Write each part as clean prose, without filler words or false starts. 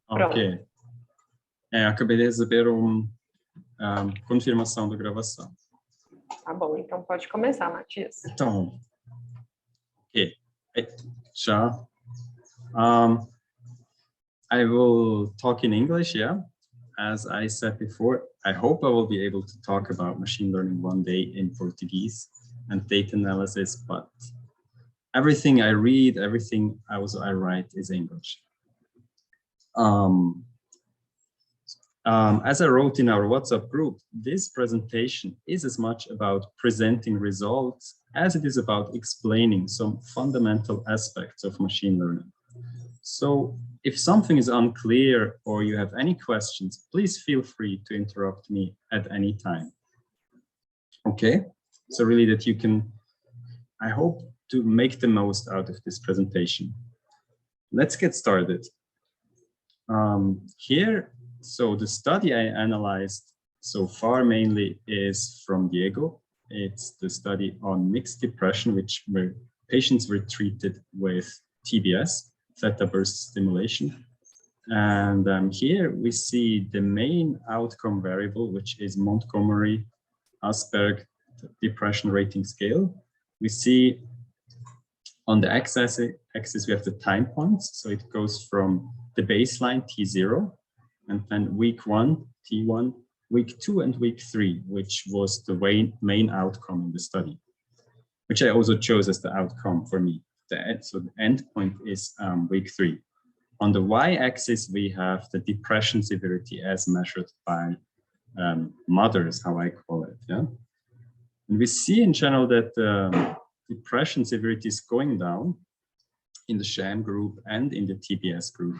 Ok. Acabei de receber confirmação da gravação. Tá bom, então pode começar, Matthias. Então, ok. Já. I will talk in English, yeah. As I said before, I hope I will be able to talk about machine learning one day in Portuguese and data analysis, but everything I read, everything I write is English. As I wrote in our WhatsApp group, this presentation is as much about presenting results as it is about explaining some fundamental aspects of machine learning. So if something is unclear or you have any questions, please feel free to interrupt me at any time. Okay, so really that you can, I hope to make the most out of this presentation. Let's get started. Here, so the study I analyzed so far mainly is from Diego. It's the study on mixed depression, where patients were treated with TBS, theta burst stimulation. And here we see the main outcome variable, which is Montgomery-Åsberg depression rating scale. We see on the x-axis we have the time points, so it goes from the baseline T0, and then week 1, T1, week 2, and week 3, which was the main outcome in the study, which I also chose as the outcome for me. So the end point is week 3. On the y-axis, we have the depression severity as measured by mothers, how I call it. Yeah, and we see in general that depression severity is going down in the sham group and in the TBS group,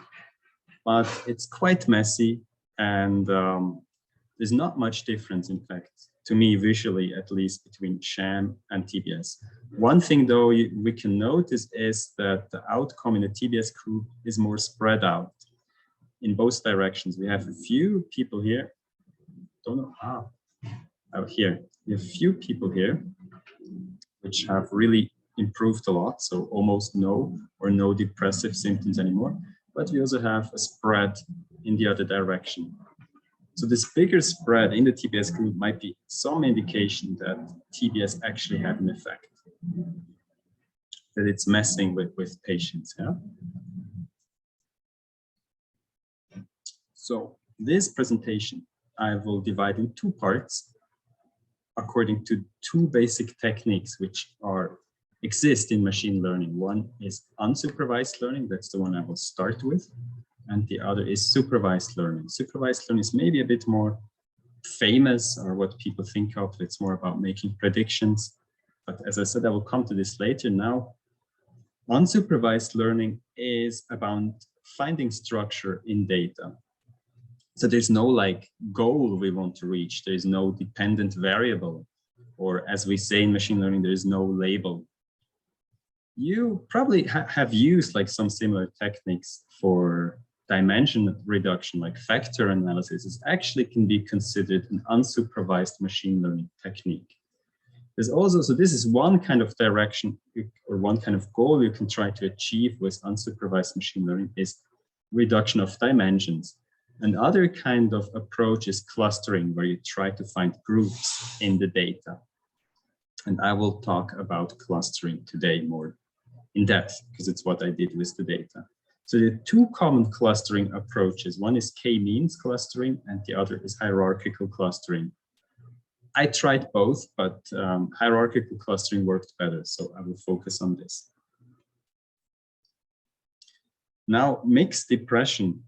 but it's quite messy, and there's not much difference, in fact, to me visually at least, between sham and TBS. One thing though we can notice is that the outcome in the TBS group is more spread out in both directions. We have a few people here, here, we have a few people here which have really improved a lot, so almost no or no depressive symptoms anymore, but we also have a spread in the other direction. So this bigger spread in the TBS group might be some indication that TBS actually had an effect, that it's messing with patients. Yeah. So this presentation I will divide in two parts according to two basic techniques which exist in machine learning. One is unsupervised learning, that's the one I will start with. And the other is supervised learning. Supervised learning is maybe a bit more famous, or what people think of. It's more about making predictions. But as I said, I will come to this later. Now, unsupervised learning is about finding structure in data. So there's no goal we want to reach. There is no dependent variable, or as we say in machine learning, there is no label. You probably have used some similar techniques for dimension reduction, like factor analysis. It actually can be considered an unsupervised machine learning technique. There's also, so this is one kind of direction or one kind of goal you can try to achieve with unsupervised machine learning, is reduction of dimensions. Another kind of approach is clustering, where you try to find groups in the data. And I will talk about clustering today more in depth, because it's what I did with the data. So the two common clustering approaches, one is k-means clustering and the other is hierarchical clustering. I tried both, but hierarchical clustering worked better, so I will focus on this. Now, mixed depression,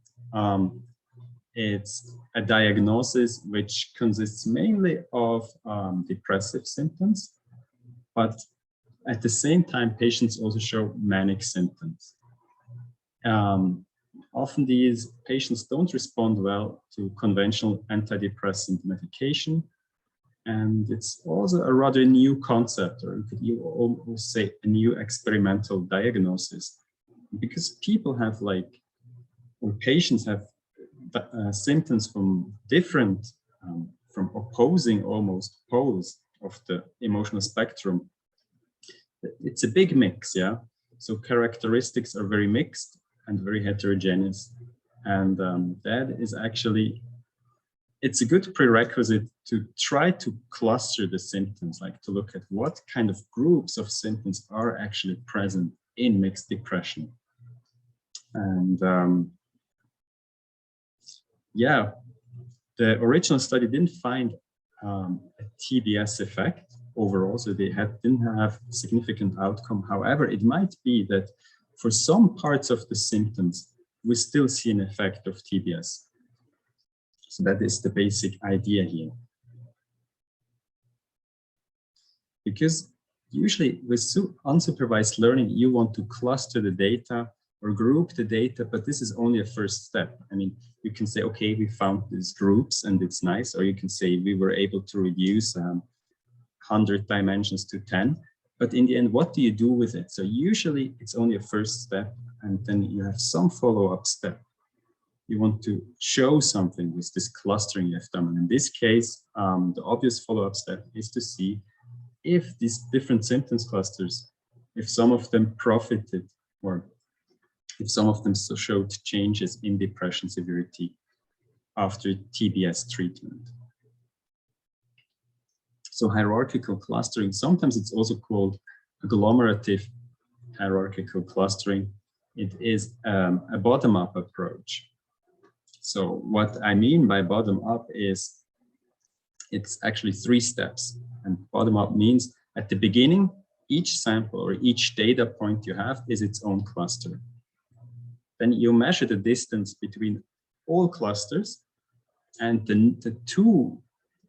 it's a diagnosis which consists mainly of depressive symptoms, but at the same time, patients also show manic symptoms. Often these patients don't respond well to conventional antidepressant medication. And it's also a rather new concept, or you could almost say a new experimental diagnosis, because people have or patients have symptoms from different, from opposing almost poles of the emotional spectrum. It's a big mix, yeah? So characteristics are very mixed and very heterogeneous. And that is actually, it's a good prerequisite to try to cluster the symptoms, like to look at what kind of groups of symptoms are actually present in mixed depression. And yeah, the original study didn't find a TBS effect overall, so they didn't have significant outcome. However, it might be that for some parts of the symptoms, we still see an effect of TBS. So that is the basic idea here. Because usually with unsupervised learning, you want to cluster the data or group the data, but this is only a first step. I mean, you can say, okay, we found these groups and it's nice, or you can say we were able to reduce 100 dimensions to 10, but in the end, what do you do with it? So usually it's only a first step, and then you have some follow-up step. You want to show something with this clustering you have done. And in this case, the obvious follow-up step is to see if these different symptoms clusters, if some of them profited, or if some of them showed changes in depression severity after TBS treatment. So hierarchical clustering, sometimes it's also called agglomerative hierarchical clustering. It is a bottom-up approach. So what I mean by bottom-up is it's actually 3 steps. And bottom-up means at the beginning, each sample or each data point you have is its own cluster. Then you measure the distance between all clusters, and the 2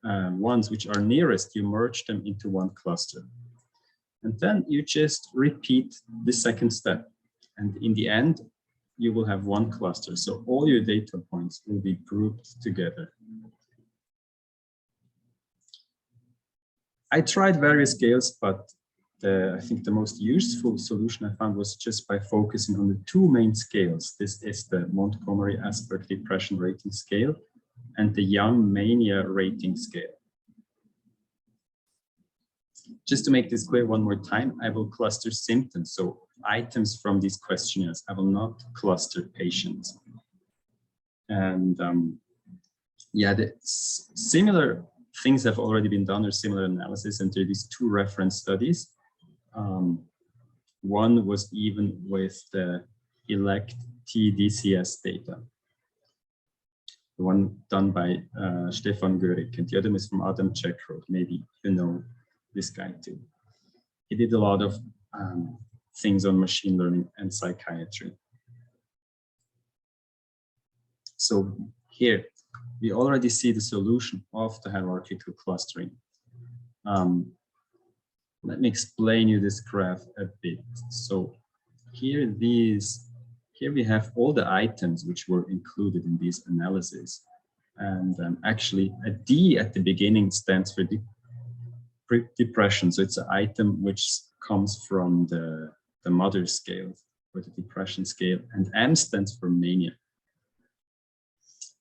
ones which are nearest, you merge them into one cluster. And then you just repeat the second step. And in the end, you will have one cluster. So all your data points will be grouped together. I tried various scales, but I think the most useful solution I found was just by focusing on the 2 main scales. This is the Montgomery-Åsberg Depression Rating Scale and the Young Mania Rating Scale. Just to make this clear one more time, I will cluster symptoms, so items from these questionnaires. I will not cluster patients. And yeah, the similar things have already been done, or similar analysis, and there are these 2 reference studies. One was even with the elect TDCS data. The one done by Stefan Görig, and the other is from Adam Checkroad. Maybe you know this guy too. He did a lot of things on machine learning and psychiatry. So here, we already see the solution of the hierarchical clustering. Let me explain you this graph a bit. So here we have all the items which were included in these analyses. And actually a D at the beginning stands for depression. So it's an item which comes from the mother scale, or the depression scale, and M stands for mania.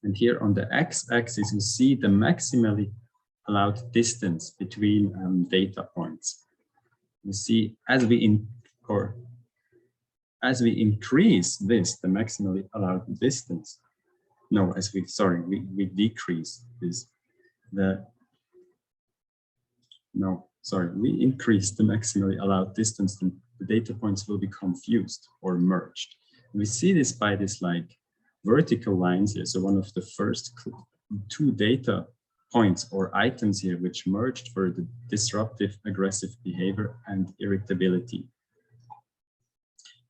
And here on the x-axis, you see the maximally allowed distance between data points. You see, as we increase this, the maximally allowed distance. No, we decrease this. We increase the maximally allowed distance, and the data points will become fused or merged. And we see this by this like vertical lines here. So one of the first 2 data points or items here which merged for the disruptive aggressive behavior and irritability.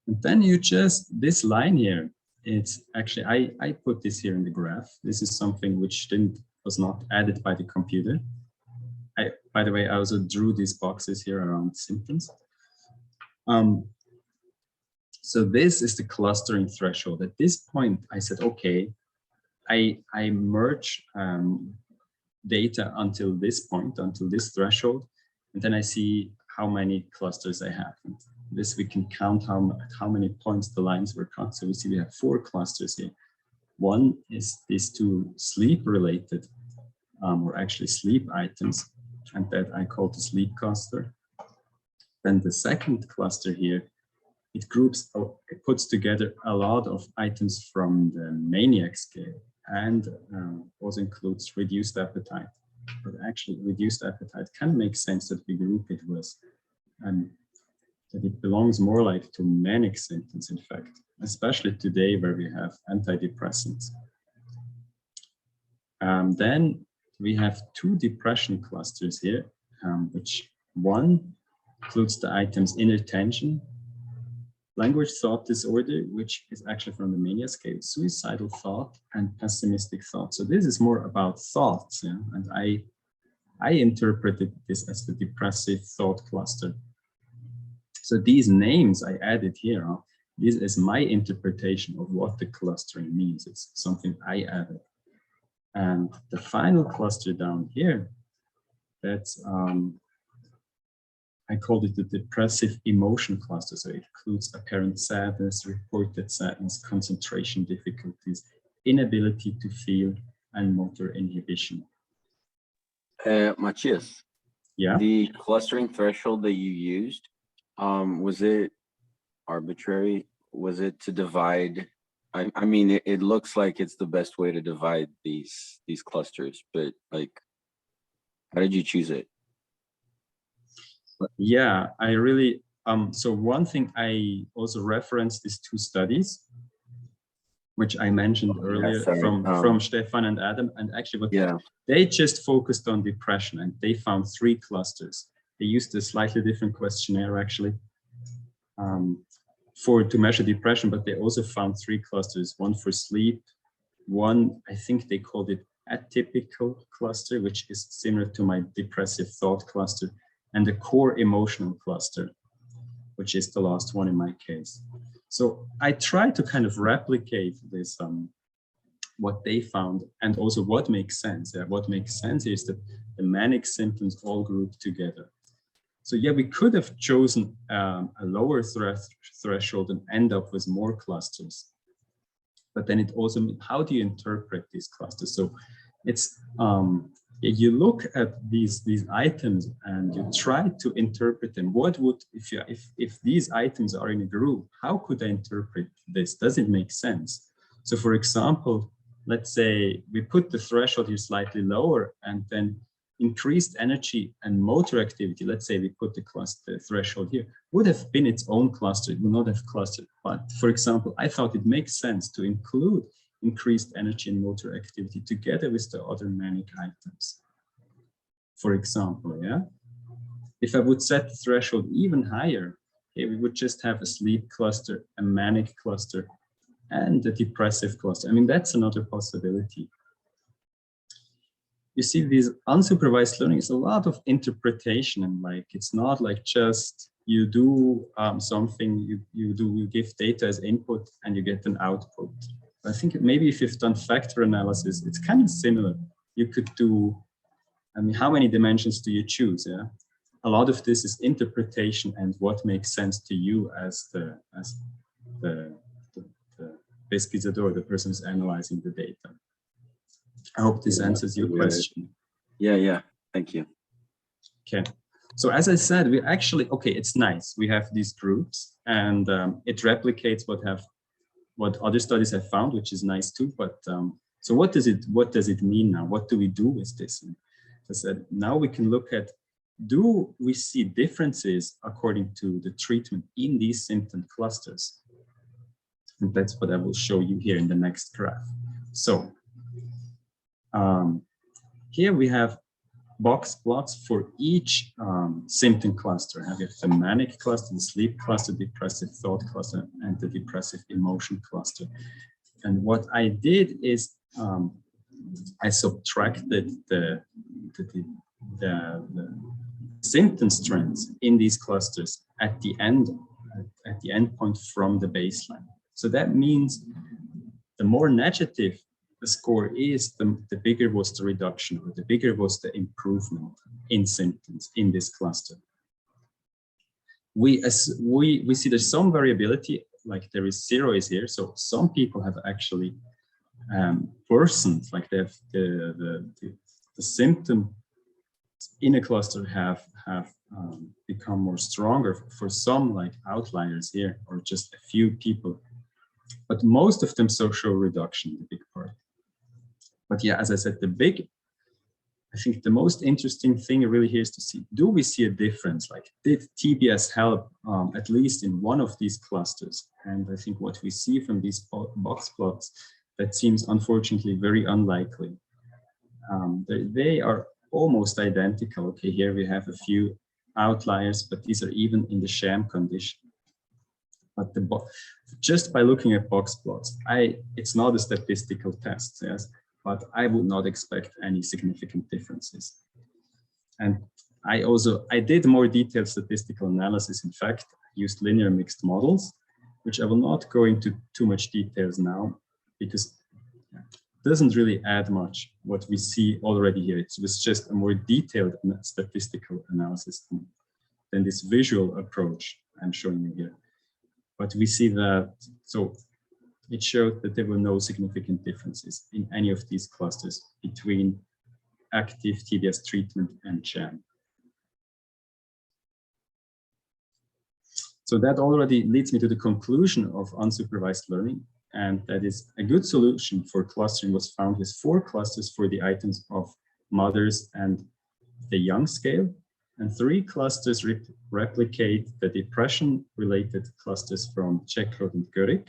And then you just, this line here, it's actually, I put this here in the graph. This is something which was not added by the computer. By the way, I also drew these boxes here around symptoms. So this is the clustering threshold. At this point, I said, okay, I merge data until this point, until this threshold, and then I see how many clusters I have. And this we can count how many points the lines were cut. So we see we have 4 clusters here. One is these 2 sleep-related, or actually sleep items, and that I call the sleep cluster. Then the second cluster here it it puts together a lot of items from the maniac scale and also includes reduced appetite. But actually, reduced appetite can make sense that we group it with, that it belongs more like to manic symptoms, in fact, especially today where we have antidepressants. Then we have two depression clusters here, which one includes the items inattention, language thought disorder, which is actually from the mania scale, suicidal thought, and pessimistic thought. So this is more about thoughts, yeah? And I interpreted this as the depressive thought cluster. So these names I added here, this is my interpretation of what the clustering means. It's something I added. And the final cluster down here, that's, I called it the depressive emotion cluster. So it includes apparent sadness, reported sadness, concentration difficulties, inability to feel, and motor inhibition. Matthias, yeah, the clustering threshold that you used, was it arbitrary? Was it to divide? I mean, it looks like it's the best way to divide these clusters, but like, how did you choose it? Yeah, I really, so one thing I also referenced these two studies, which I mentioned earlier from Stefan and Adam, and actually what they just focused on depression and they found 3 clusters. They used a slightly different questionnaire actually to measure depression, but they also found 3 clusters, one for sleep, one, I think they called it atypical cluster, which is similar to my depressive thought cluster, and the core emotional cluster, which is the last one in my case. So I try to kind of replicate this, what they found, and also what makes sense. What makes sense is that the manic symptoms all group together. So yeah, we could have chosen a lower threshold and end up with more clusters. But then it also, how do you interpret these clusters? So it's, you look at these items and you try to interpret them. What would, if these items are in a group, how could I interpret this? Does it make sense? So for example, let's say we put the threshold here slightly lower and then increased energy and motor activity, let's say we put the threshold here, would have been its own cluster, it would not have clustered. But for example, I thought it makes sense to include increased energy and motor activity together with the other manic items. For example, yeah, if I would set the threshold even higher, okay, we would just have a sleep cluster, a manic cluster, and a depressive cluster. I mean, that's another possibility. You see, this unsupervised learning is a lot of interpretation, and like it's not like just you do something, you give data as input and you get an output. I think maybe if you've done factor analysis, it's kind of similar. You could do, I mean, how many dimensions do you choose? Yeah, a lot of this is interpretation and what makes sense to you as the pesquisador, the person who's analyzing the data. I hope this answers your question. Yeah, thank you. Okay, so as I said, we actually, okay, it's nice. We have these groups and it replicates what other studies have found, which is nice too. But so what does it mean now? What do we do with this? And as I said, now we can look at, do we see differences according to the treatment in these symptom clusters? And that's what I will show you here in the next graph. So here we have box plots for each symptom cluster. I have the manic cluster, the sleep cluster, depressive thought cluster, and the depressive emotion cluster. And what I did is I subtracted the symptom strengths in these clusters at the end point from the baseline. So that means the more negative the score is, the bigger was the reduction, or the bigger was the improvement in symptoms in this cluster. We see there's some variability, like there is 0 is here. So some people have actually worsened, like they have the symptom in a cluster have become more stronger for some like outliers here, or just a few people. But most of them show reduction, the big part. But yeah, as I said, I think the most interesting thing really here is to see, do we see a difference? Like, did TBS help at least in one of these clusters? And I think what we see from these box plots, that seems unfortunately very unlikely. They are almost identical. Okay, here we have a few outliers, but these are even in the sham condition. But just by looking at box plots, it's not a statistical test, yes, but I would not expect any significant differences. And I did more detailed statistical analysis. In fact, I used linear mixed models, which I will not go into too much details now, because it doesn't really add much what we see already here. It was just a more detailed statistical analysis than this visual approach I'm showing you here. But we see that, so it showed that there were no significant differences in any of these clusters between active TBS treatment and sham. So that already leads me to the conclusion of unsupervised learning, and that is a good solution for clustering was found with 4 clusters for the items of mothers and the young scale, and 3 clusters replicate the depression-related clusters from Checkroth and Görig.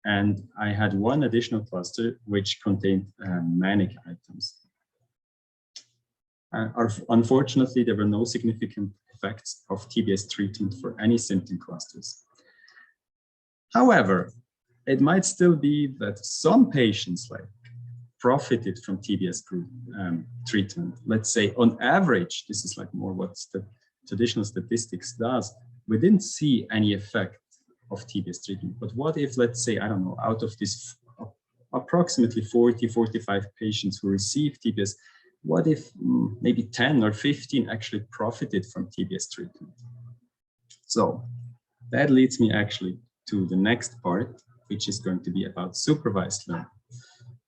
And I had 1 additional cluster which contained manic items. Unfortunately, there were no significant effects of TBS treatment for any symptom clusters. However, it might still be that some patients profited from TBS group treatment. Let's say on average, this is like more what the traditional statistics does. We didn't see any effect of TBS treatment, but what if, let's say, I don't know, out of this approximately 40, 45 patients who received TBS, what if maybe 10 or 15 actually profited from TBS treatment? So that leads me actually to the next part, which is going to be about supervised learning.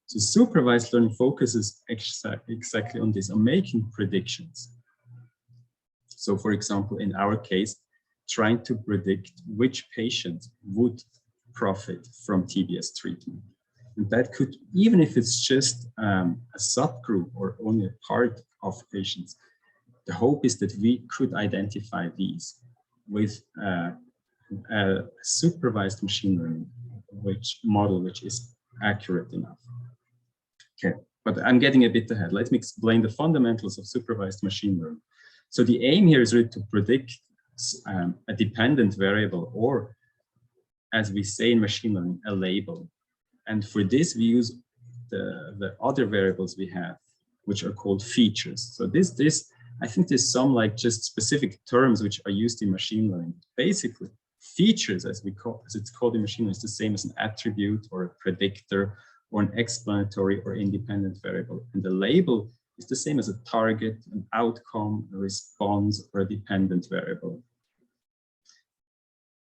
So supervised learning focuses exactly on this, on making predictions. So for example, in our case, trying to predict which patient would profit from TBS treatment. And that could, even if it's just a subgroup or only a part of patients, the hope is that we could identify these with a supervised machine learning model which is accurate enough. Okay, but I'm getting a bit ahead. Let me explain the fundamentals of supervised machine learning. So the aim here is really to predict a dependent variable, or as we say in machine learning, a label. And for this, we use the other variables we have, which are called features. So I think there's some just specific terms which are used in machine learning. Basically, features, as it's called in machine learning, is the same as an attribute or a predictor or an explanatory or independent variable. And the label is the same as a target, an outcome, a response, or a dependent variable.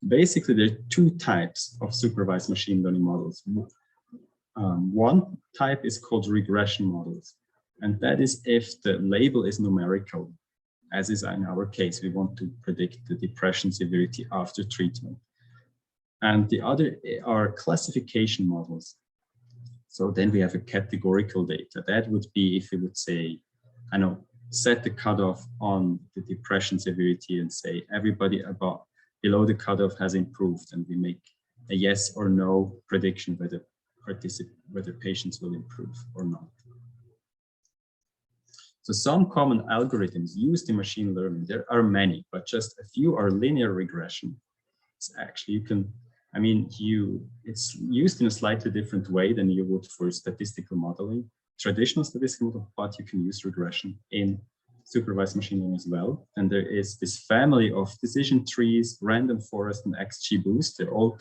Basically, there are 2 types of supervised machine learning models. One type is called regression models. And that is if the label is numerical, as is in our case, we want to predict the depression severity after treatment. And the other are classification models. So then we have a categorical data. That would be if we would say, I know, set the cutoff on the depression severity and say everybody below the cutoff has improved, and we make a yes or no prediction whether patients will improve or not. So some common algorithms used in machine learning, there are many, but just a few are linear regression. It's actually, it's used in a slightly different way than you would for statistical modeling, traditional statistical model, but you can use regression in supervised machine learning as well. And there is this family of decision trees, random forest, and XGBoost. They're all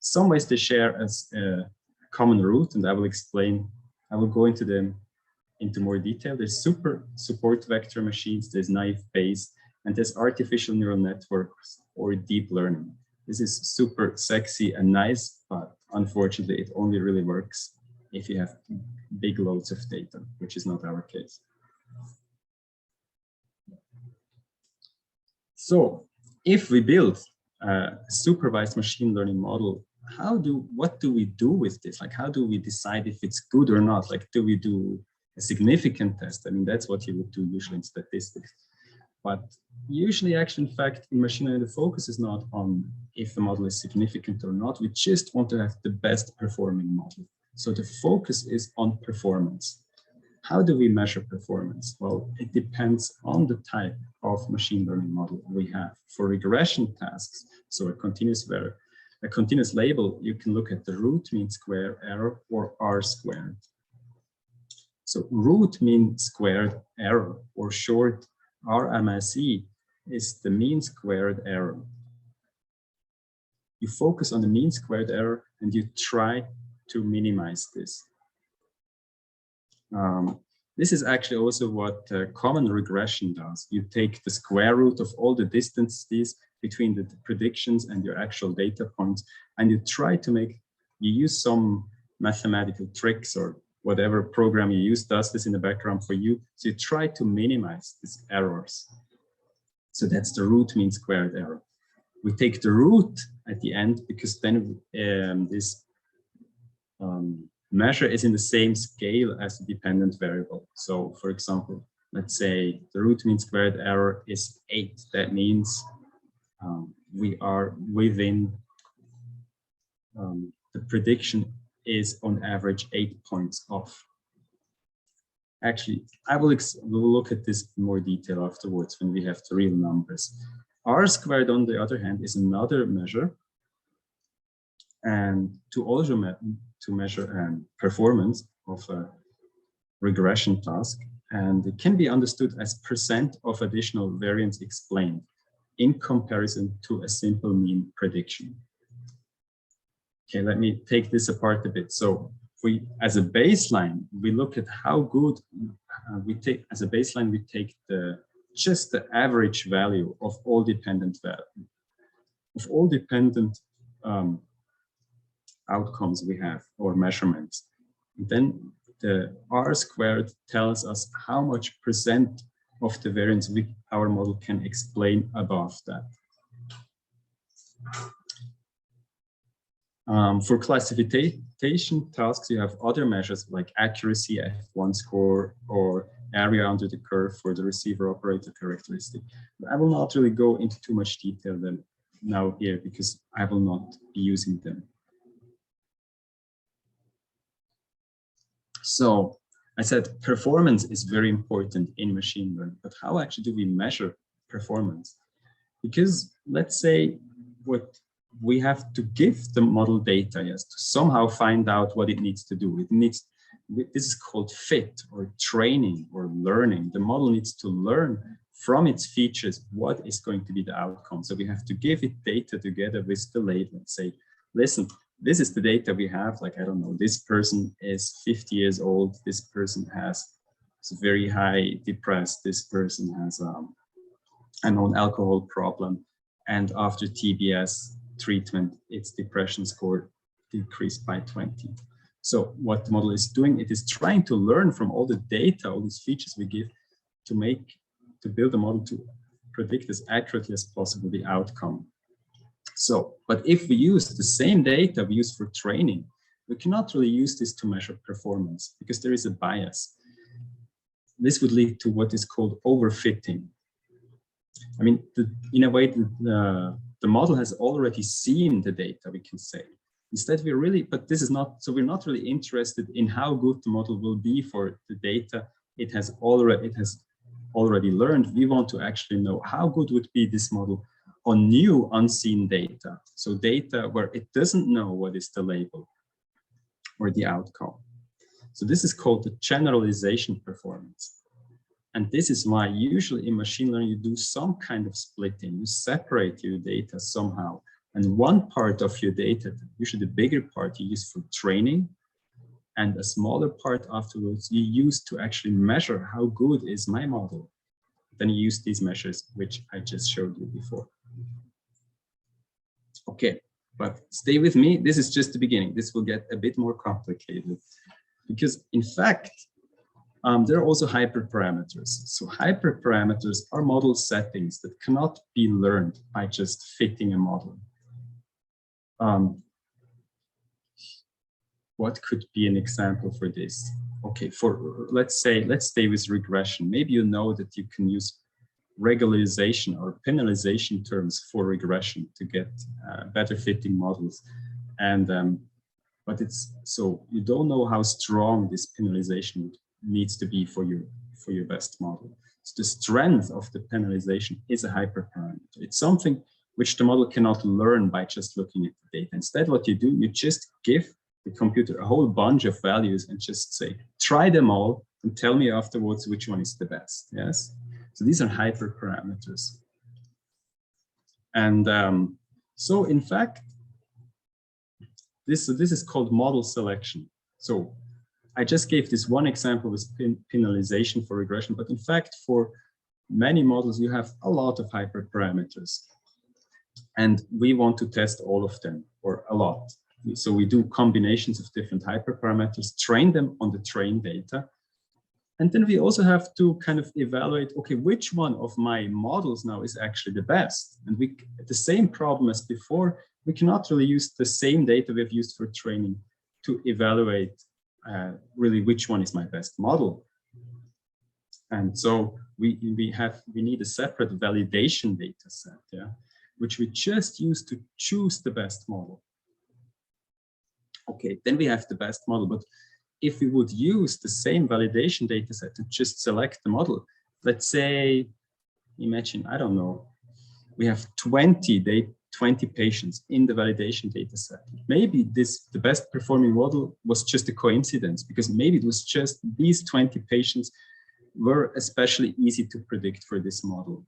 some ways they share as a common root, and I will go into them into more detail. There's super support vector machines, there's naive Bayes, and there's artificial neural networks or deep learning. This is super sexy and nice, but unfortunately, it only really works if you have big loads of data, which is not our case. So if we build a supervised machine learning model, what do we do with this? Like, how do we decide if it's good or not? Like, do we do a significant test? I mean, that's what you would do usually in statistics. But usually, actually, in fact, in machine learning, the focus is not on if the model is significant or not. We just want to have the best performing model. So the focus is on performance. How do we measure performance? Well, it depends on the type of machine learning model we have. For regression tasks, so a continuous label, you can look at the root mean square error or R squared. So root mean squared error, or short RMSE, is the mean squared error. You focus on the mean squared error and you try to minimize this. This is actually also what common regression does. You take the square root of all the distances between the predictions and your actual data points, and you try to you use some mathematical tricks or whatever program you use does this in the background for you. So you try to minimize these errors. So that's the root mean squared error. We take the root at the end because then this measure is in the same scale as the dependent variable. So for example, let's say the root mean squared error is 8. That means we are within, the prediction is on average 8 points off. Actually, we'll look at this in more detail afterwards when we have the real numbers. R squared, on the other hand, is another measure. And to measure performance of a regression task. And it can be understood as percent of additional variance explained in comparison to a simple mean prediction. Okay, let me take this apart a bit. So as a baseline, we look at how good as a baseline, we take just the average value of all dependent outcomes we have, or measurements. And then the R squared tells us how much percent of the variance our model can explain above that. For classification tasks, you have other measures like accuracy, F1 score, or area under the curve for the receiver operator characteristic. I will not really go into too much detail now here because I will not be using them. So I said performance is very important in machine learning, but how actually do we measure performance? Because let's say we have to give the model data, yes, to somehow find out what it needs to do. This is called fit or training or learning. The model needs to learn from its features what is going to be the outcome. So we have to give it data together with the label and say, listen, this is the data we have. Like, I don't know, this person is 50 years old. This person is very high depressed. This person has a known alcohol problem. And after TBS treatment, its depression score decreased by 20. So what the model is doing, it is trying to learn from all the data, all these features we give to build a model to predict as accurately as possible the outcome. So, but if we use the same data we use for training, we cannot really use this to measure performance because there is a bias. This would lead to what is called overfitting. I mean, in a way, the model has already seen the data, we can say. Instead, we're not really interested in how good the model will be for the data it has already learned. We want to actually know how good would be this model on new unseen data. So data where it doesn't know what is the label or the outcome. So this is called the generalization performance. And this is why usually in machine learning, you do some kind of splitting. You separate your data somehow. And one part of your data, usually the bigger part, you use for training. And a smaller part afterwards, you use to actually measure how good is my model. Then you use these measures, which I just showed you before. Okay, but stay with me. This is just the beginning. This will get a bit more complicated because in fact, There are also hyperparameters. So hyperparameters are model settings that cannot be learned by just fitting a model. What could be an example for this? Okay, let's stay with regression. Maybe you know that you can use regularization or penalization terms for regression to get better fitting models. And but it's so you don't know how strong this penalization needs to be for your best model. So the strength of the penalization is a hyperparameter. It's something which the model cannot learn by just looking at the data. Instead, what you do, you just give the computer a whole bunch of values and just say, try them all and tell me afterwards which one is the best. Yes. So these are hyperparameters. And so in fact, this is called model selection. So I just gave this one example with penalization for regression, but in fact, for many models, you have a lot of hyperparameters. And we want to test all of them, or a lot. So we do combinations of different hyperparameters, train them on the trained data. And then we also have to kind of evaluate, okay, which one of my models now is actually the best? And we, the same problem as before, we cannot really use the same data we've used for training to evaluate really which one is my best model. And so we need a separate validation data set, yeah, which we just use to choose the best model. Okay, then we have the best model, but if we would use the same validation data set to just select the model, let's say, imagine, I don't know, we have 20 patients in the validation data set. Maybe the best performing model was just a coincidence, because maybe it was just these 20 patients were especially easy to predict for this model.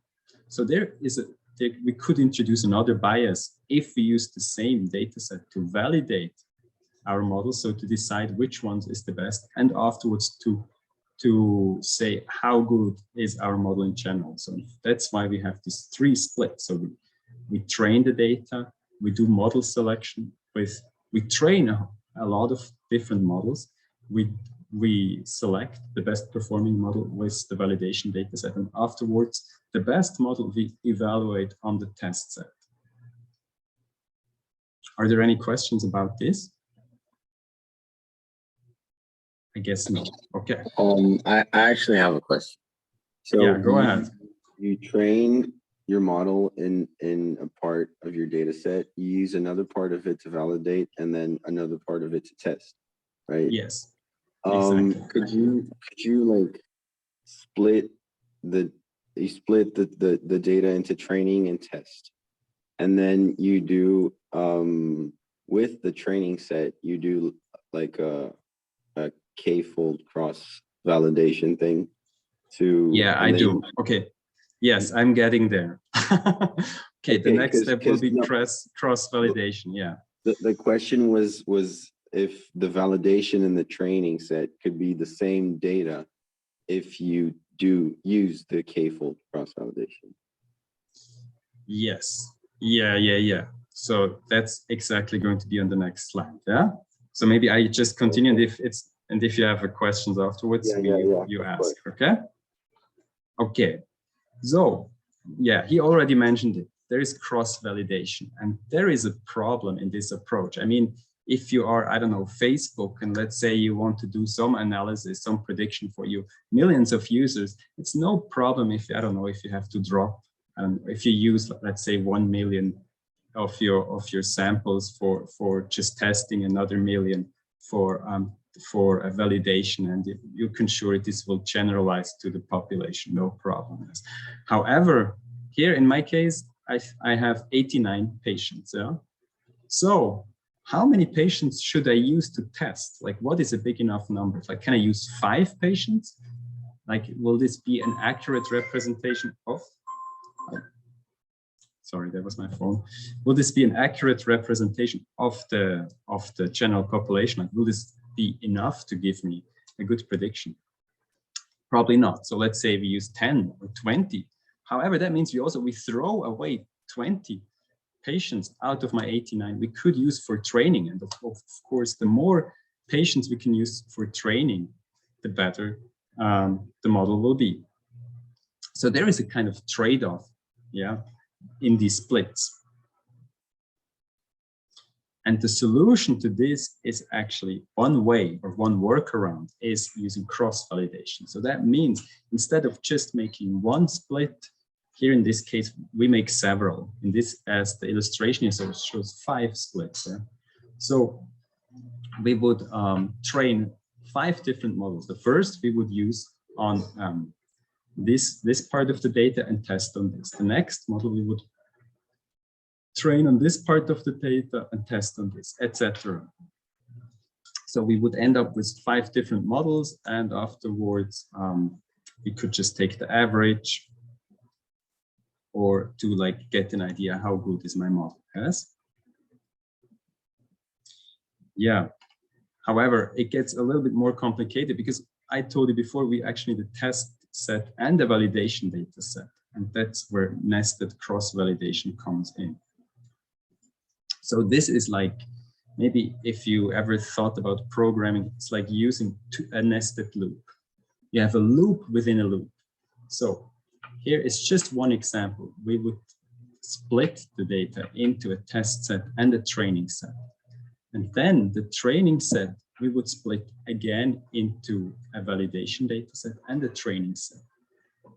So we could introduce another bias if we use the same data set to validate our model, so to decide which one is the best, and afterwards to say how good is our model in general. So that's why we have these three splits. So we train the data, we do model selection, we train a lot of different models, we select the best performing model with the validation data set, and afterwards the best model we evaluate on the test set. Are there any questions about this? I guess not. Okay. I actually have a question. So yeah, go ahead. You train your model in a part of your data set. You use another part of it to validate, and then another part of it to test, right? Yes. Exactly. Could you like split the data into training and test, and then you do with the training set, you do like a k-fold cross validation thing to, yeah, I do. Okay, yes, I'm getting there. Okay, the next step will be cross validation. Yeah, the question was if the validation in the training set could be the same data if you do use the k-fold cross validation. Yes, yeah. So that's exactly going to be on the next slide. Yeah, so maybe I just continue, and if you have questions afterwards, you ask. Okay. So yeah, he already mentioned it. There is cross validation, and there is a problem in this approach. I mean, if you are, I don't know, Facebook, and let's say you want to do some analysis, some prediction for you, millions of users, it's no problem if, I don't know, if you have to drop, if you use, let's say, 1 million of your samples for just testing, another million for a validation, and you can sure this will generalize to the population, no problem. However, here in my case, I have 89 patients. Yeah? So how many patients should I use to test? Like, what is a big enough number? Like, can I use 5 patients? Like, will this be an accurate representation of? Sorry, that was my phone. Will this be an accurate representation of the general population? Like, will this be enough to give me a good prediction? Probably not. So let's say we use 10 or 20. However, that means we throw away 20 patients out of my 89 we could use for training. And of course, the more patients we can use for training, the better the model will be. So there is a kind of trade-off, yeah, in these splits. And the solution to this is actually one way or one workaround is using cross-validation. So that means instead of just making one split, here in this case, we make several. In this, as the illustration here shows 5 splits. Yeah? So we would train 5 different models. The first we would use on this part of the data and test on this. The next model we would train on this part of the data and test on this, etc. So we would end up with 5 different models, and afterwards we could just take the average or to like get an idea how good is my model. Yes. Yeah. However, it gets a little bit more complicated because I told you before we actually need a test set and a validation data set, and that's where nested cross-validation comes in. So this is like, maybe if you ever thought about programming, it's like using a nested loop. You have a loop within a loop. So here is just one example. We would split the data into a test set and a training set. And then the training set, we would split again into a validation data set and a training set.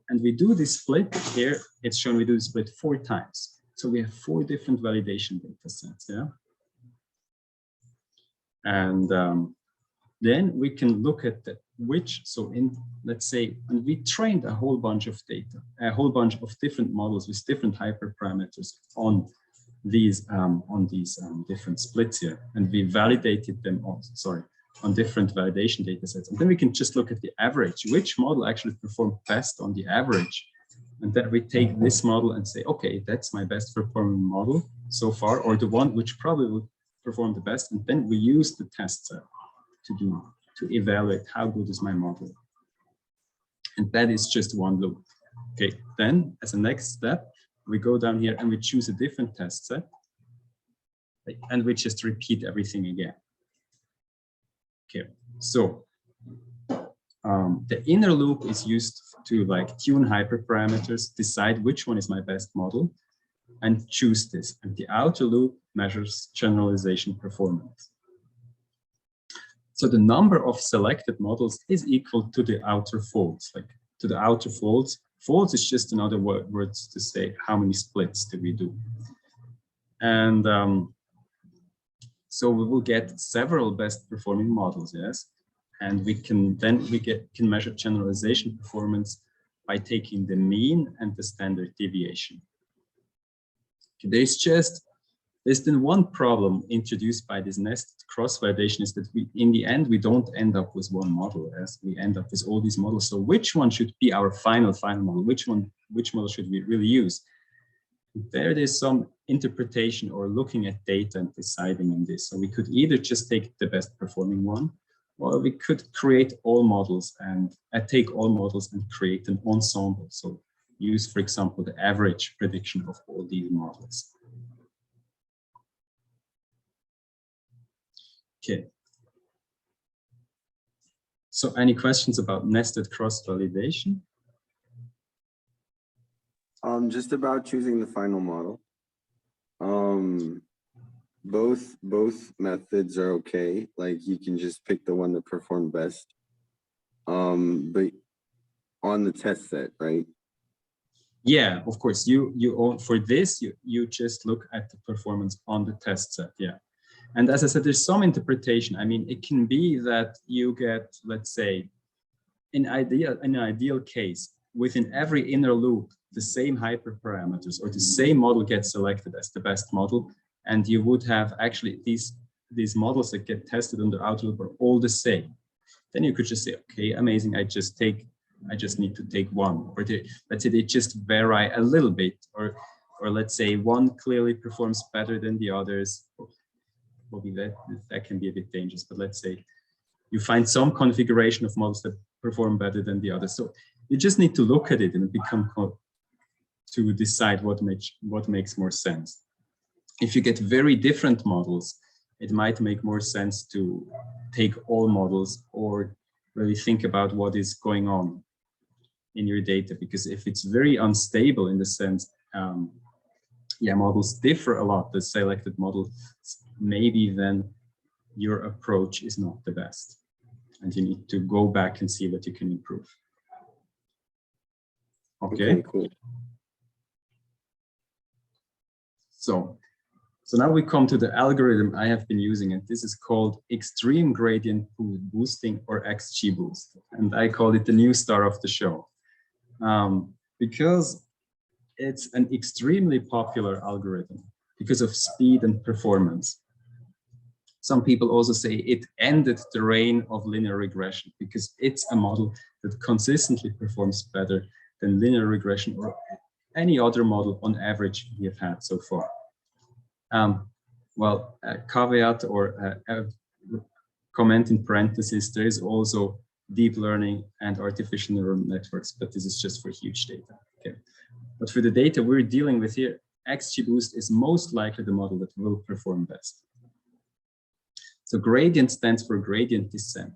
And we do this split here. It's shown we do the split 4 times. So we have 4 different validation data sets, yeah? And then we can look at so in, let's say, and we trained a whole bunch of data, a whole bunch of different models with different hyperparameters on these different splits here. And we validated them on different validation data sets. And then we can just look at the average, which model actually performed best on the average. And then we take this model and say, okay, that's my best performing model so far, or the one which probably would perform the best. And then we use the test set to evaluate how good is my model. And that is just one loop. Okay, then as a next step, we go down here and we choose a different test set, and we just repeat everything again. Okay, so the inner loop is used to like tune hyperparameters, decide which one is my best model, and choose this. And the outer loop measures generalization performance. So the number of selected models is equal to the outer folds, like to the outer folds. Folds is just another word to say how many splits do we do. And so we will get several best performing models, yes. And we can measure generalization performance by taking the mean and the standard deviation. Okay, there's then one problem introduced by this nested cross-validation is that in the end, we don't end up with one model, as we end up with all these models. So which one should be our final model? Which model should we really use? There's some interpretation or looking at data and deciding on this. So we could either just take the best performing one, or we could create all models and take all models and create an ensemble. So use, for example, the average prediction of all these models. Okay. So any questions about nested cross-validation? Just about choosing the final model. Both methods are okay. Like you can just pick the one that performed best. But on the test set, right? Yeah, of course. For this, you just look at the performance on the test set. Yeah. And as I said, there's some interpretation. I mean, it can be that you get, let's say, in an ideal case, within every inner loop, the same hyperparameters or the same model gets selected as the best model. And you would have actually these models that get tested on the outer loop are all the same. Then you could just say, okay, amazing. I just need to take one. Or let's say they just vary a little bit, or let's say one clearly performs better than the others. Probably that can be a bit dangerous, but let's say you find some configuration of models that perform better than the others. So you just need to look at it and to decide what makes more sense. If you get very different models, it might make more sense to take all models or really think about what is going on in your data, because if it's very unstable in the sense, models differ a lot, the selected model, maybe then your approach is not the best. And you need to go back and see what you can improve. Okay, cool. So now we come to the algorithm I have been using, and this is called extreme gradient boosting, or XGBoost. And I call it the new star of the show, because it's an extremely popular algorithm because of speed and performance. Some people also say it ended the reign of linear regression because it's a model that consistently performs better than linear regression or any other model on average we have had so far. Well, a caveat or a comment in parentheses, there is also deep learning and artificial neural networks, but this is just for huge data. Okay. But for the data we're dealing with here, XGBoost is most likely the model that will perform best. So gradient stands for gradient descent.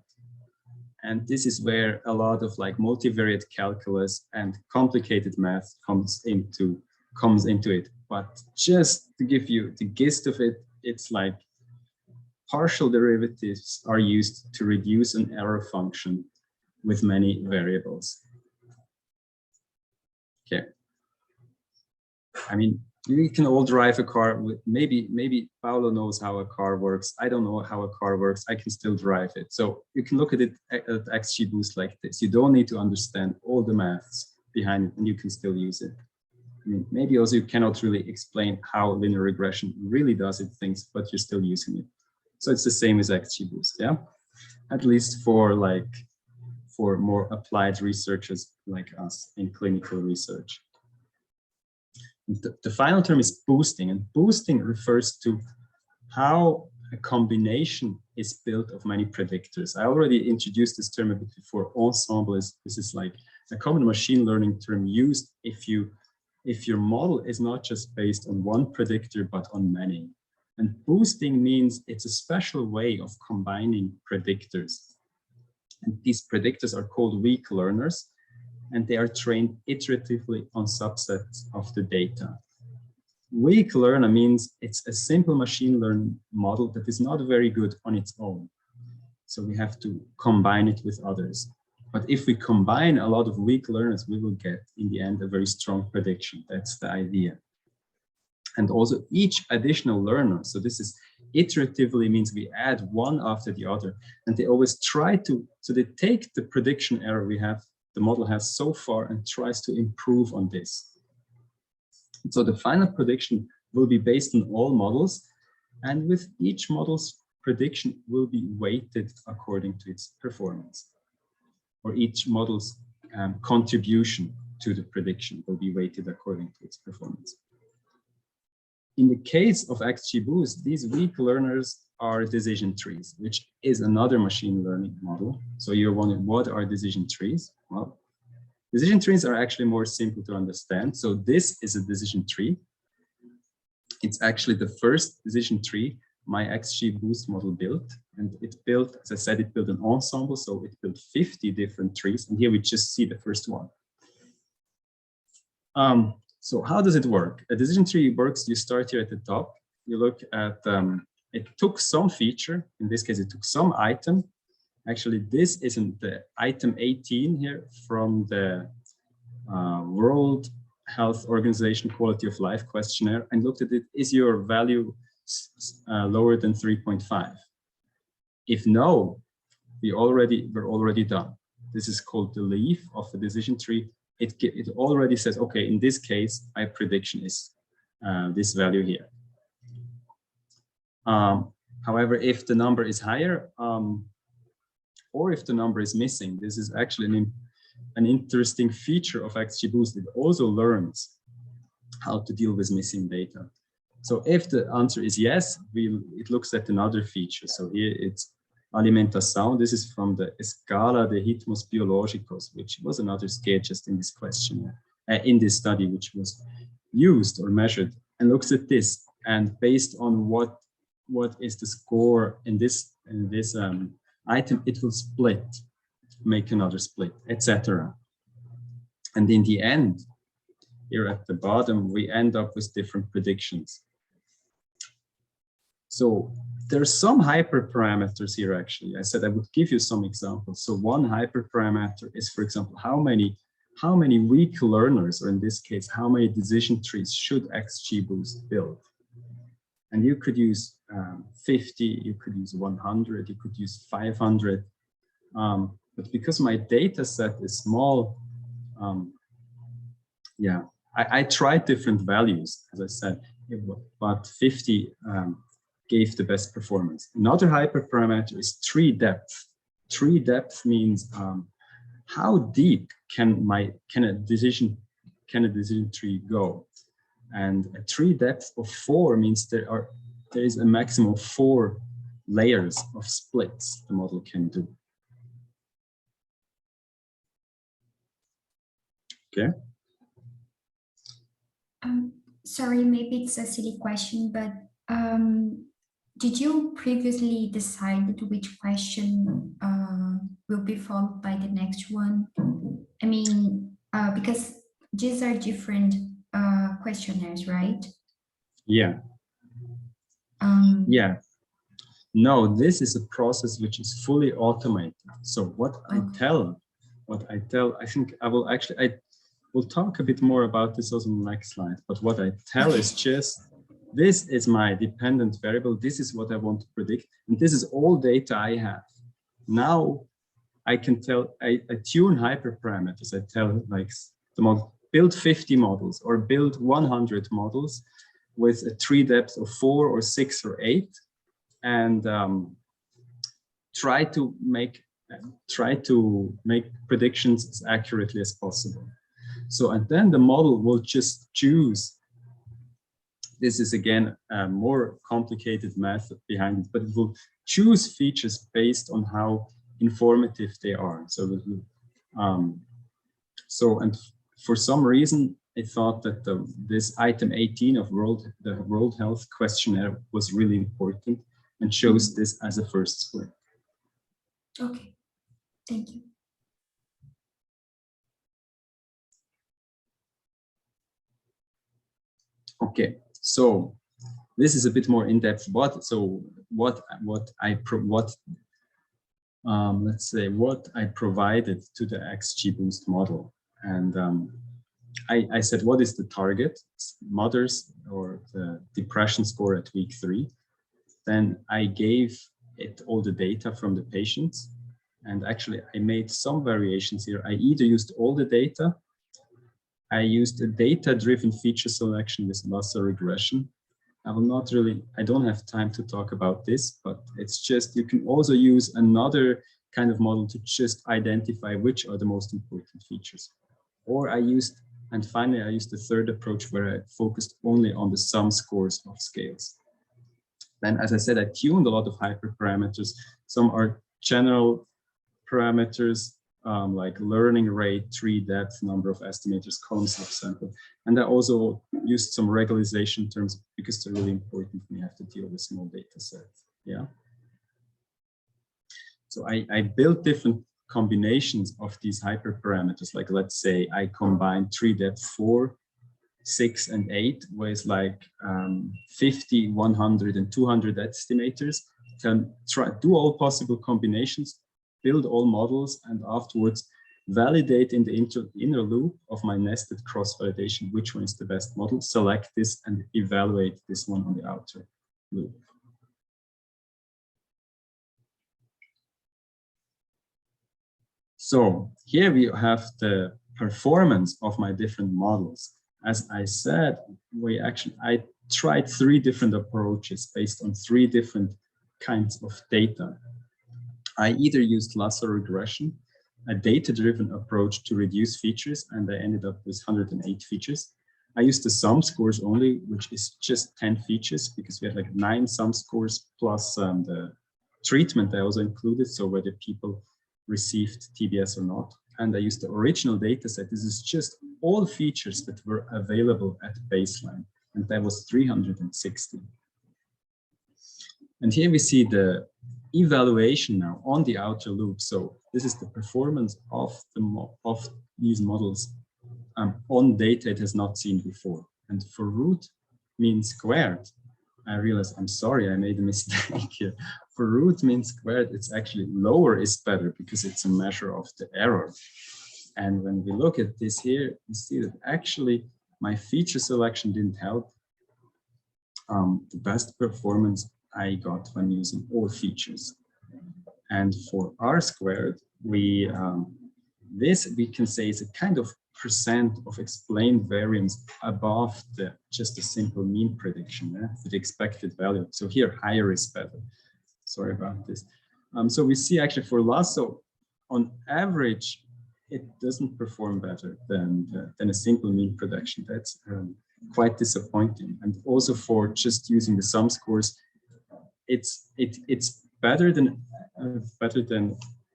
And this is where a lot of like multivariate calculus and complicated math comes into it. But just to give you the gist of it, it's like partial derivatives are used to reduce an error function with many variables. Okay. I mean, you can all drive a car with maybe Paolo knows how a car works. I don't know how a car works. I can still drive it. So you can look at it at XGBoost like this. You don't need to understand all the maths behind it, and you can still use it. I mean, maybe also you cannot really explain how linear regression really does its things, but you're still using it. So it's the same as XGBoost, yeah? At least for more applied researchers like us in clinical research. The final term is boosting, and boosting refers to how a combination is built of many predictors. I already introduced this term a bit before. Ensemble this is like a common machine learning term used if your model is not just based on one predictor, but on many. And boosting means it's a special way of combining predictors. And these predictors are called weak learners, and they are trained iteratively on subsets of the data. Weak learner means it's a simple machine learning model that is not very good on its own. So we have to combine it with others. But if we combine a lot of weak learners, we will get, in the end, a very strong prediction. That's the idea. And also each additional learner, so this is iteratively means we add one after the other, and they always try to, so they take the prediction error the model has so far and tries to improve on this. So the final prediction will be based on all models, and with each model's prediction will be weighted according to its performance, or each model's contribution to the prediction will be weighted according to its performance. In the case of XGBoost, these weak learners are decision trees, which is another machine learning model. So you're wondering, what are decision trees? Well, decision trees are actually more simple to understand. So this is a decision tree. It's actually the first decision tree my XGBoost model built. And it built, as I said, it built an ensemble. So it built 50 different trees. And here we just see the first one. So how does it work? A decision tree works, you start here at the top. You look at, it took some feature. In this case, it took some item. Actually, this isn't the item 18 here from the World Health Organization Quality of Life questionnaire, and looked at it, is your value lower than 3.5? If no, we're already done. This is called the leaf of the decision tree. It already says, okay, in this case, my prediction is this value here. However, if the number is higher, or if the number is missing, this is actually an interesting feature of XGBoost. It also learns how to deal with missing data. So if the answer is yes, it looks at another feature. So here it's Apresentação. This is from the Escala de Ritmos Biológicos, which was another scale just in this question, in this study, which was used or measured, and looks at this. And based on what is the score in this item, it will split make another split, etc. And in the end, here at the bottom, we end up with different predictions. So there's some hyperparameters here, actually. I said I would give you some examples. So one hyperparameter is, for example, how many weak learners, or in this case, how many decision trees should XGBoost build? And you could use 50, you could use 100, you could use 500. But because my data set is small, yeah, I tried different values, as I said, but 50 gave the best performance. Another hyperparameter is tree depth. Tree depth means how deep can a decision tree go? And a tree depth of 4 means there is a maximum of 4 layers of splits the model can do. Okay. Sorry, maybe it's a silly question, but did you previously decide which question will be followed by the next one? I mean, because these are different questionnaires, right? Yeah. Yeah. No, this is a process which is fully automated. So what I tell, I think I will talk a bit more about this also in the next slide, but what I tell is just, this is my dependent variable, this is what I want to predict, and this is all data I have. Now I can tell, I tune hyperparameters, I tell like the model, build 50 models or build 100 models with a tree depth of 4 or 6 or 8, and try to make predictions as accurately as possible. So, and then the model will just choose. This is again a more complicated method behind it, but it will choose features based on how informative they are. So, and for some reason, I thought that this item 18 of the World Health Questionnaire was really important and chose this as a first split. Okay, thank you. Okay, so this is a bit more in depth. Let's say what I provided to the XGBoost model, and I said, what is the target? Mothers or the depression score at week 3. Then I gave it all the data from the patients, and actually I made some variations here. I either used all the data, I used a data-driven feature selection with lasso regression. I don't have time to talk about this, but it's just, you can also use another kind of model to just identify which are the most important features. Or and finally, I used the third approach where I focused only on the sum scores of scales. Then, as I said, I tuned a lot of hyperparameters. Some are general parameters, like learning rate, tree depth, number of estimators, column subsample. And I also used some regularization terms because they're really important when you have to deal with small data sets. Yeah. So I built different combinations of these hyperparameters. Like, let's say I combine tree depth 4, 6, and 8 with like 50, 100, and 200 estimators. Can do all possible combinations, build all models, and afterwards validate in the inner loop of my nested cross-validation which one is the best model, select this, and evaluate this one on the outer loop. So here we have the performance of my different models. As I said, I tried 3 different approaches based on 3 different kinds of data. I either used lasso regression, a data-driven approach to reduce features, and I ended up with 108 features. I used the sum scores only, which is just 10 features, because we had like 9 sum scores plus the treatment I also included, so whether people received TBS or not. And I used the original data set. This is just all features that were available at baseline, and that was 360. And here we see the evaluation now on the outer loop. So this is the performance of these models on data it has not seen before. And for root mean squared, I realized, I'm sorry, I made a mistake here. For root mean squared, it's actually lower is better because it's a measure of the error. And when we look at this here, you see that actually my feature selection didn't help. The best performance I got when using all features. And for R squared, we can say is a kind of percent of explained variance above just a simple mean prediction, the expected value. So here higher is better. Sorry about this. So we see actually for Lasso, on average, it doesn't perform better than a simple mean prediction. That's quite disappointing. And also for just using the sum scores, it's better than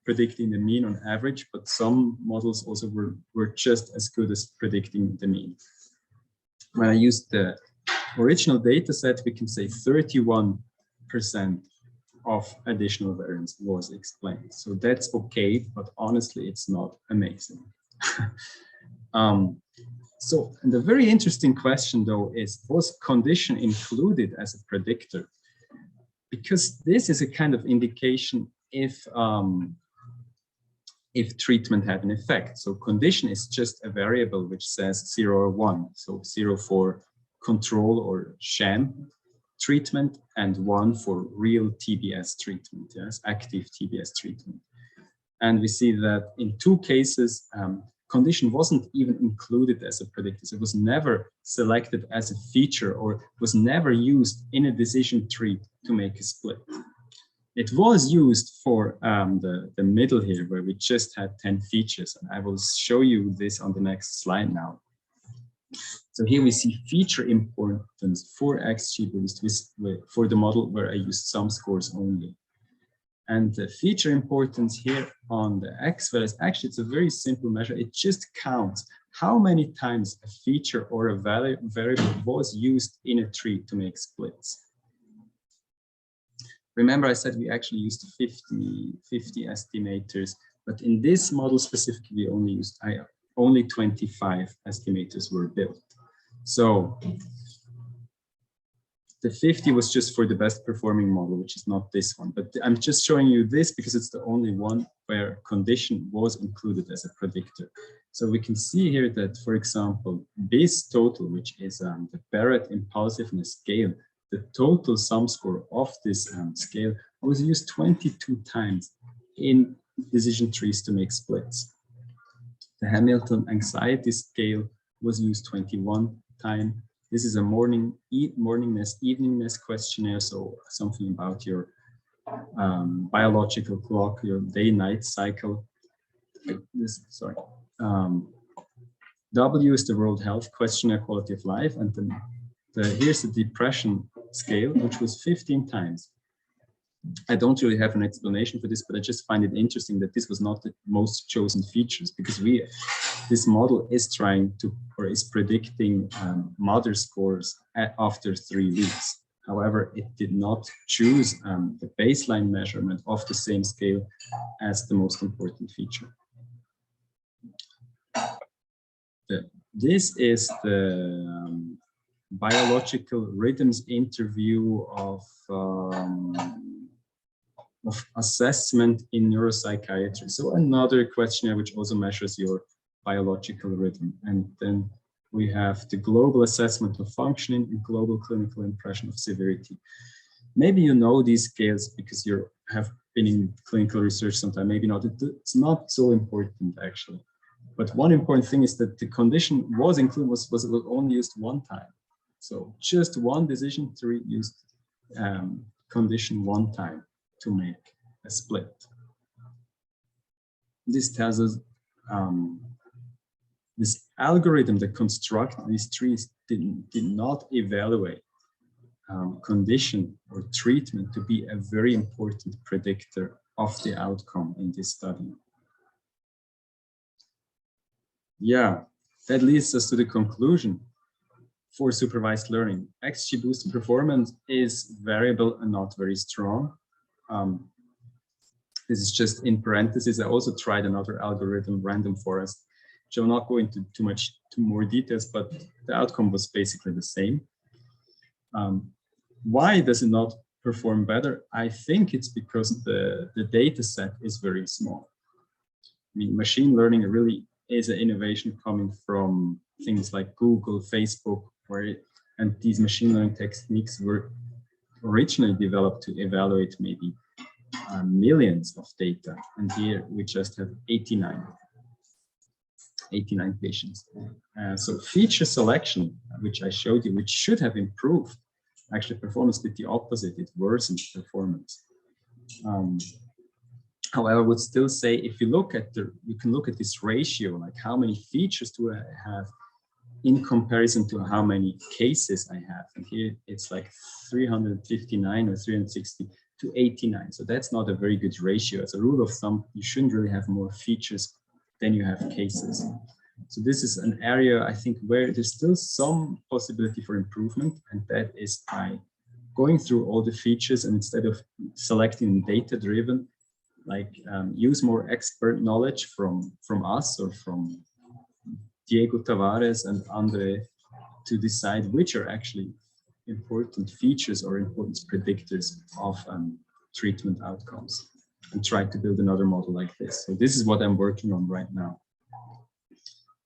predicting the mean on average, but some models also were just as good as predicting the mean. When I used the original data set, we can say 31% of additional variance was explained. So that's okay, but honestly, it's not amazing. So the very interesting question though is, was condition included as a predictor? Because this is a kind of indication if treatment had an effect. So condition is just a variable which says 0 or 1. So 0 for control or sham treatment and 1 for real TBS treatment, yes, active TBS treatment. And we see that in 2 cases, condition wasn't even included as a predictor. So it was never selected as a feature or was never used in a decision tree to make a split. It was used for the middle here, where we just had 10 features. And I will show you this on the next slide now. So here we see feature importance for XGBoost for the model where I used sum scores only. And the feature importance here on the X values, actually it's a very simple measure. It just counts how many times a feature or a variable was used in a tree to make splits. Remember, I said we actually used 50 estimators, but in this model specifically, we only 25 estimators were built. So the 50 was just for the best performing model, which is not this one. But I'm just showing you this because it's the only one where condition was included as a predictor. So we can see here that, for example, this total, which is the Barrett impulsiveness scale, the total sum score of this scale was used 22 times in decision trees to make splits. The Hamilton anxiety scale was used 21 times. This is a morningness, eveningness questionnaire, so something about your biological clock, your day-night cycle. W is the World Health Questionnaire, quality of life, and then here's the depression scale, which was 15 times. I don't really have an explanation for this, but I just find it interesting that this was not the most chosen features, because this model is trying to, or is predicting mother scores after 3 weeks. However, it did not choose the baseline measurement of the same scale as the most important feature. This is the biological rhythms interview of assessment in neuropsychiatry. So another questionnaire which also measures your biological rhythm. And then we have the global assessment of functioning and global clinical impression of severity. Maybe you know these scales because you have been in clinical research sometime, maybe not. It's not so important actually. But one important thing is that the condition was included, was only used 1 time. So just one decision tree used condition 1 time to make a split. This tells us this algorithm that constructs these trees did not evaluate condition or treatment to be a very important predictor of the outcome in this study. Yeah, that leads us to the conclusion. For supervised learning, XGBoost performance is variable and not very strong. This is just in parentheses. I also tried another algorithm, random forest, which I will not go into too more details, but the outcome was basically the same. Why does it not perform better? I think it's because the data set is very small. I mean, machine learning really is an innovation coming from things like Google, Facebook, and these machine learning techniques were originally developed to evaluate maybe millions of data. And here we just have 89 patients. So feature selection, which I showed you, which should have improved, actually performance did the opposite, it worsened performance. However, I would still say if you look at you can look at this ratio, like how many features do I have in comparison to how many cases I have. And here it's like 359 or 360 to 89. So that's not a very good ratio. As a rule of thumb, you shouldn't really have more features than you have cases. So this is an area, I think, where there's still some possibility for improvement, and that is by going through all the features and instead of selecting data-driven, like use more expert knowledge from us or from Diego Tavares and Andre to decide which are actually important features or important predictors of treatment outcomes, and try to build another model like this. So this is what I'm working on right now.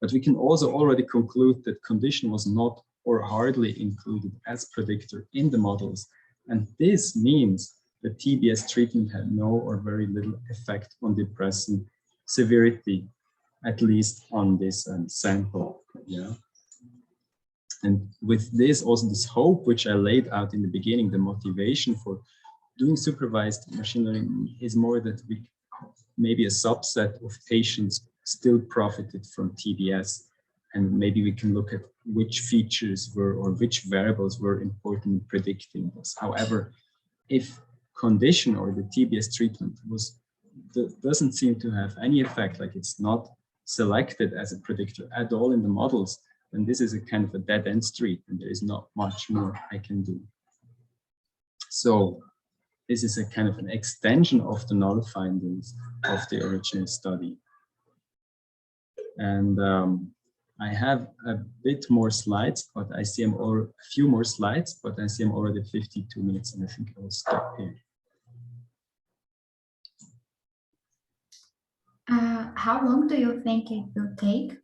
But we can also already conclude that condition was not or hardly included as predictor in the models. And this means that TBS treatment had no or very little effect on depression severity, at least on this sample. Yeah. And with this, also this hope, which I laid out in the beginning, the motivation for doing supervised machine learning is more that maybe a subset of patients still profited from TBS. And maybe we can look at which features were or which variables were important in predicting this. However, if condition or the TBS treatment doesn't seem to have any effect, like it's not selected as a predictor at all in the models, then this is a kind of a dead-end street and there is not much more I can do. So this is a kind of an extension of the null findings of the original study. And I have a bit more slides, but I see a few more slides, but I see I'm already 52 minutes and I think I will stop here. How long do you think it will take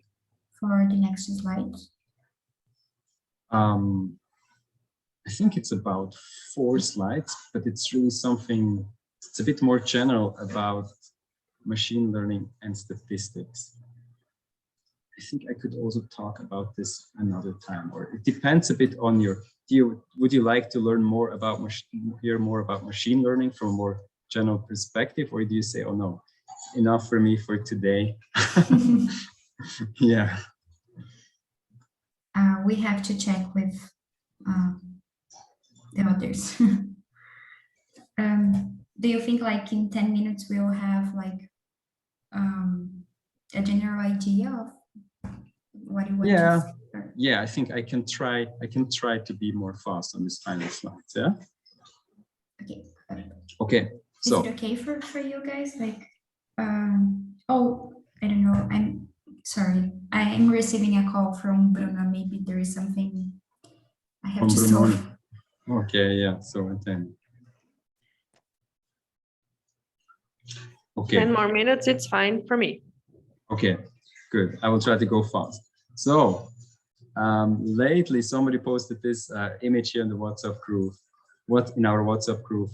for the next slides? I think it's about 4 slides, but it's really something, it's a bit more general about machine learning and statistics. I think I could also talk about this another time, or it depends a bit on your, would you like to learn more about, hear more about machine learning from a more general perspective, or do you say, oh no, enough for me for today? Yeah. We have to check with the others. Do you think like in 10 minutes we'll have like a general idea of what you want to say? Yeah, I think I can try to be more fast on this final slide. Yeah. Okay. Okay. So is it okay for you guys? Like, oh, I don't know. I'm sorry. I'm receiving a call from Bruna. Maybe there is something I have to solve. Okay. Yeah. So then. Okay. 10 more minutes. It's fine for me. Okay. Good. I will try to go fast. So lately somebody posted this image here in the WhatsApp group, in our WhatsApp group,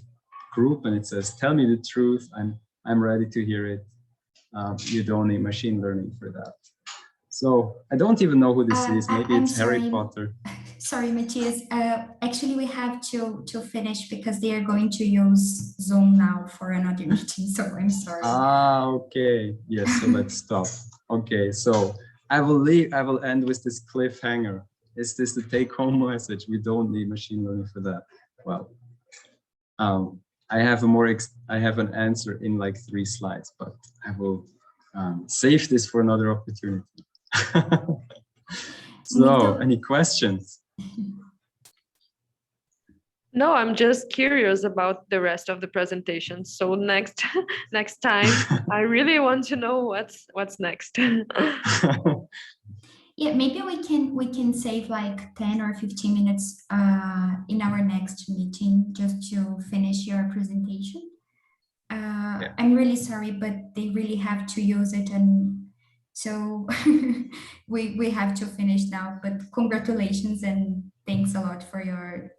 and it says, "Tell me the truth. I'm ready to hear it. You don't need machine learning for that." So I don't even know who this is. Maybe it's Harry Potter. Sorry, Matthias. Actually, we have to finish because they are going to use Zoom now for another meeting. So I'm sorry. Okay. Yes. So let's stop. Okay. So I will end with this cliffhanger. Is this the take-home message? We don't need machine learning for that. Well, I have an answer in like 3 slides, but I will save this for another opportunity. So, any questions? No, I'm just curious about the rest of the presentation. So next next time, I really want to know what's next. Yeah, maybe we can save like 10 or 15 minutes in our next meeting just to finish your presentation. Yeah. I'm really sorry, but they really have to use it, and so we have to finish now. But congratulations and thanks a lot for your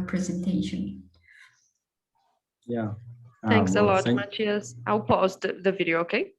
presentation. Yeah. Thanks a Well, lot, Matthias. I'll pause the video, okay?